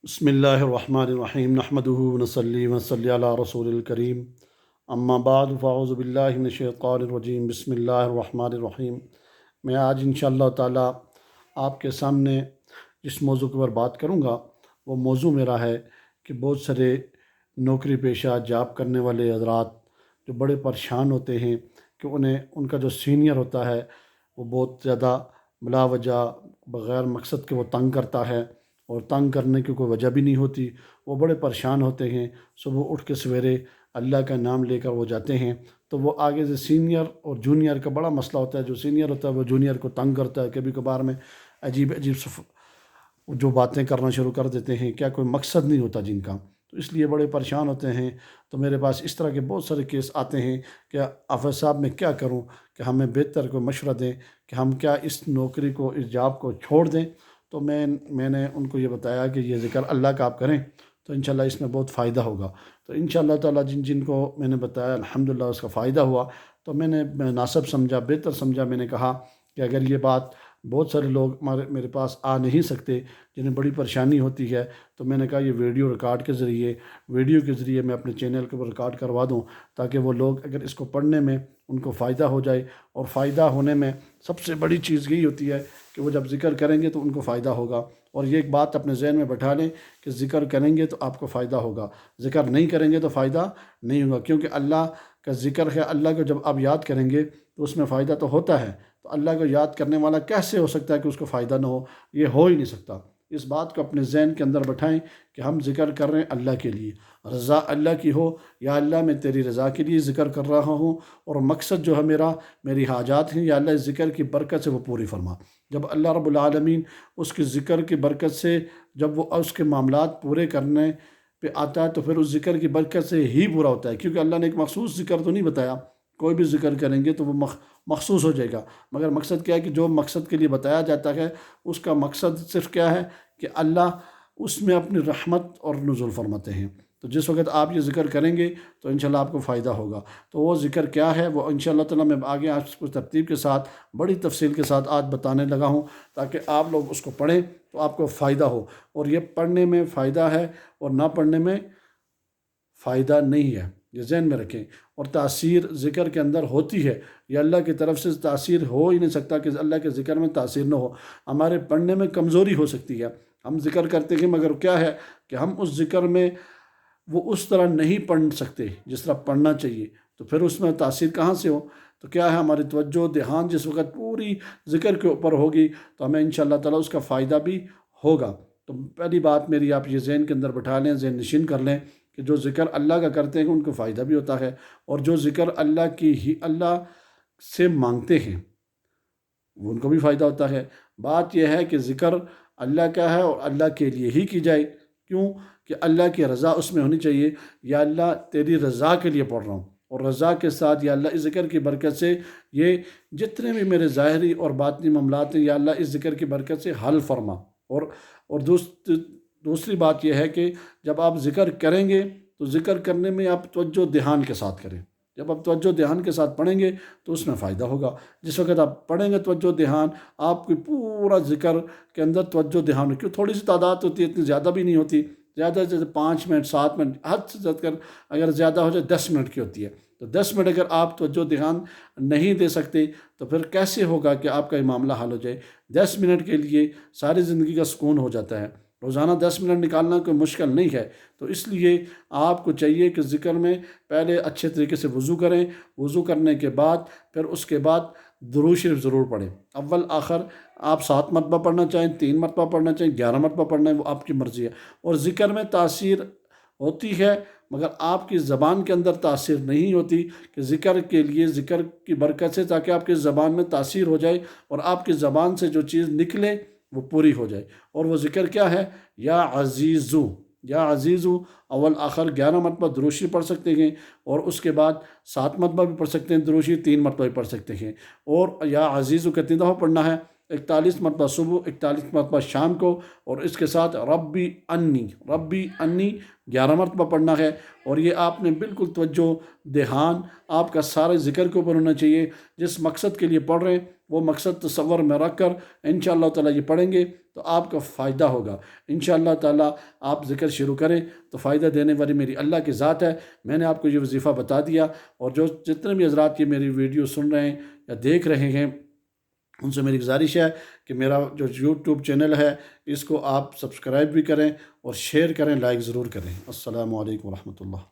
بسم اللہ الرحمن الرحیم نحمدہ ونصلی ونصلی علی رسول الکریم اما بعد فاعوذ باللہ من الشیطان الرجیم بسم اللہ الرحمن الرحیم۔ میں آج انشاءاللہ تعالی آپ کے سامنے جس موضوع کے اوپر بات کروں گا وہ موضوع میرا ہے کہ بہت سارے نوکری پیشہ جاب کرنے والے حضرات جو بڑے پریشان ہوتے ہیں کہ ان کا جو سینئر ہوتا ہے وہ بہت زیادہ بلا وجہ بغیر مقصد کے وہ تنگ کرتا ہے، اور تنگ کرنے کی کوئی وجہ بھی نہیں ہوتی۔ وہ بڑے پریشان ہوتے ہیں، صبح اٹھ کے سویرے اللہ کا نام لے کر وہ جاتے ہیں تو وہ آگے سے سینئر اور جونیئر کا بڑا مسئلہ ہوتا ہے۔ جو سینئر ہوتا ہے وہ جونیئر کو تنگ کرتا ہے، کبھی کبھار میں عجیب عجیب جو باتیں کرنا شروع کر دیتے ہیں، کیا کوئی مقصد نہیں ہوتا جن کا، تو اس لیے بڑے پریشان ہوتے ہیں۔ تو میرے پاس اس طرح کے بہت سارے کیس آتے ہیں کہ حافظ صاحب میں کیا کروں، کہ ہمیں بہتر کوئی مشورہ دیں کہ ہم کیا اس نوکری کو، اس جاب کو چھوڑ دیں۔ تو میں نے ان کو یہ بتایا کہ یہ ذکر اللہ کا آپ کریں تو انشاءاللہ اس میں بہت فائدہ ہوگا۔ تو انشاءاللہ تعالیٰ جن کو میں نے بتایا الحمدللہ اس کا فائدہ ہوا، تو میں نے مناسب سمجھا، بہتر سمجھا۔ میں نے کہا کہ اگر یہ بات بہت سارے لوگ میرے پاس آ نہیں سکتے جنہیں بڑی پریشانی ہوتی ہے، تو میں نے کہا یہ ویڈیو ریکارڈ کے ذریعے میں اپنے چینل کے اوپر ریکارڈ کروا دوں، تاکہ وہ لوگ اگر اس کو پڑھنے میں ان کو فائدہ ہو جائے۔ اور فائدہ ہونے میں سب سے بڑی چیز یہی ہوتی ہے کہ وہ جب ذکر کریں گے تو ان کو فائدہ ہوگا۔ اور یہ ایک بات اپنے ذہن میں بٹھا لیں کہ ذکر کریں گے تو آپ کو فائدہ ہوگا، ذکر نہیں کریں گے تو فائدہ نہیں ہوگا، کیونکہ اللہ کا ذکر ہے۔ اللہ کو جب آپ یاد کریں گے تو اس میں فائدہ تو ہوتا ہے، تو اللہ کو یاد کرنے والا کیسے ہو سکتا ہے کہ اس کو فائدہ نہ ہو؟ یہ ہو ہی نہیں سکتا۔ اس بات کو اپنے ذہن کے اندر بٹھائیں کہ ہم ذکر کر رہے ہیں اللہ کے لیے، رضا اللہ کی ہو۔ یا اللہ میں تیری رضا کے لیے ذکر کر رہا ہوں، اور مقصد جو ہے میری حاجات ہیں، یا اللہ اس ذکر کی برکت سے وہ پوری فرما۔ جب اللہ رب العالمین اس کی ذکر کی برکت سے جب وہ اس کے معاملات پورے کرنے پہ آتا ہے تو پھر اس ذکر کی برکت سے ہی پورا ہوتا ہے، کیونکہ اللہ نے ایک مخصوص ذکر تو نہیں بتایا۔ کوئی بھی ذکر کریں گے تو وہ مخصوص ہو جائے گا، مگر مقصد کیا ہے کہ جو مقصد کے لیے بتایا جاتا ہے اس کا مقصد صرف کیا ہے کہ اللہ اس میں اپنی رحمت اور نزول فرماتے ہیں۔ تو جس وقت آپ یہ ذکر کریں گے تو انشاءاللہ آپ کو فائدہ ہوگا۔ تو وہ ذکر کیا ہے وہ انشاءاللہ تعالیٰ میں آگے آپ کو ترتیب کے ساتھ، بڑی تفصیل کے ساتھ آج بتانے لگا ہوں، تاکہ آپ لوگ اس کو پڑھیں تو آپ کو فائدہ ہو۔ اور یہ پڑھنے میں فائدہ ہے اور نہ پڑھنے میں فائدہ نہیں ہے، یہ ذہن میں رکھیں۔ اور تاثیر ذکر کے اندر ہوتی ہے، یہ اللہ کی طرف سے تاثیر ہو ہی نہیں سکتا کہ اللہ کے ذکر میں تاثیر نہ ہو۔ ہمارے پڑھنے میں کمزوری ہو سکتی ہے، ہم ذکر کرتے ہیں مگر کیا ہے کہ ہم اس ذکر میں وہ اس طرح نہیں پڑھ سکتے جس طرح پڑھنا چاہیے، تو پھر اس میں تاثیر کہاں سے ہو؟ تو کیا ہے، ہماری توجہ دھیان جس وقت پوری ذکر کے اوپر ہوگی تو ہمیں انشاءاللہ تعالیٰ اس کا فائدہ بھی ہوگا۔ تو پہلی بات میری، آپ یہ ذہن کے اندر بٹھا لیں، ذہن نشین کر لیں کہ جو ذکر اللہ کا کرتے ہیں ان کو فائدہ بھی ہوتا ہے، اور جو ذکر اللہ سے مانگتے ہیں وہ ان کو بھی فائدہ ہوتا ہے۔ بات یہ ہے کہ ذکر اللہ کا ہے اور اللہ کے لیے ہی کی جائے، کیوں کہ اللہ کی رضا اس میں ہونی چاہیے۔ یا اللہ تیری رضا کے لیے پڑھ رہا ہوں، اور رضا کے ساتھ یا اللہ اس ذکر کی برکت سے یہ جتنے بھی میرے ظاہری اور باطنی معاملات ہیں یا اللہ اس ذکر کی برکت سے حل فرما۔ اور دوسری بات یہ ہے کہ جب آپ ذکر کریں گے تو ذکر کرنے میں آپ توجہ دھیان کے ساتھ کریں۔ جب آپ توجہ دھیان کے ساتھ پڑھیں گے تو اس میں فائدہ ہوگا۔ جس وقت آپ پڑھیں گے توجہ دھیان، آپ کی پورا ذکر کے اندر توجہ دھیان، کیوں تھوڑی سی تعداد ہوتی ہے، اتنی زیادہ بھی نہیں ہوتی، زیادہ سے زیادہ 5 منٹ 7 منٹ، حد سے زیادہ کر اگر زیادہ ہو جائے 10 منٹ کی ہوتی ہے۔ تو 10 منٹ اگر آپ توجہ دھیان نہیں دے سکتے تو پھر کیسے ہوگا کہ آپ کا یہ معاملہ حل ہو جائے؟ 10 منٹ کے لیے ساری زندگی کا سکون ہو جاتا ہے۔ روزانہ 10 منٹ نکالنا کوئی مشکل نہیں ہے، تو اس لیے آپ کو چاہیے کہ ذکر میں پہلے اچھے طریقے سے وضو کریں، وضو کرنے کے بعد پھر اس کے بعد درود شریف ضرور پڑھیں۔ اول آخر آپ 7 مرتبہ پڑھنا چاہیں، 3 مرتبہ پڑھنا چاہیں، 11 مرتبہ پڑھنا ہے، وہ آپ کی مرضی ہے۔ اور ذکر میں تاثیر ہوتی ہے مگر آپ کی زبان کے اندر تاثیر نہیں ہوتی، کہ ذکر کے لیے ذکر کی برکت سے تاکہ آپ کی زبان میں تاثیر ہو جائے اور آپ کی زبان سے جو چیز نکلے وہ پوری ہو جائے۔ اور وہ ذکر کیا ہے؟ یا عزیزو، یا عزیزو اول آخر 11 مرتبہ درود شریف پڑھ سکتے ہیں، اور اس کے بعد 7 مرتبہ بھی پڑھ سکتے ہیں درود شریف، 3 مرتبہ بھی پڑھ سکتے ہیں۔ اور یا عزیزو کتنی دفعہ پڑھنا ہے؟ 41 مرتبہ صبح، 41 مرتبہ شام کو، اور اس کے ساتھ ربی انی 11 مرتبہ پڑھنا ہے۔ اور یہ آپ نے بالکل توجہ دھیان آپ کا سارے ذکر کے اوپر ہونا چاہیے، جس مقصد کے لیے پڑھ رہے ہیں وہ مقصد تصور میں رکھ کر انشاءاللہ تعالیٰ یہ پڑھیں گے تو آپ کا فائدہ ہوگا انشاءاللہ تعالیٰ۔ آپ ذکر شروع کریں تو فائدہ دینے والی میری اللہ کی ذات ہے۔ میں نے آپ کو یہ وظیفہ بتا دیا، اور جتنے بھی حضرات یہ میری ویڈیو سن رہے ہیں یا دیکھ رہے ہیں، ان سے میری گزارش ہے کہ میرا جو یوٹیوب چینل ہے اس کو آپ سبسکرائب بھی کریں اور شیئر کریں، لائک ضرور کریں۔ السلام علیکم ورحمۃ اللہ۔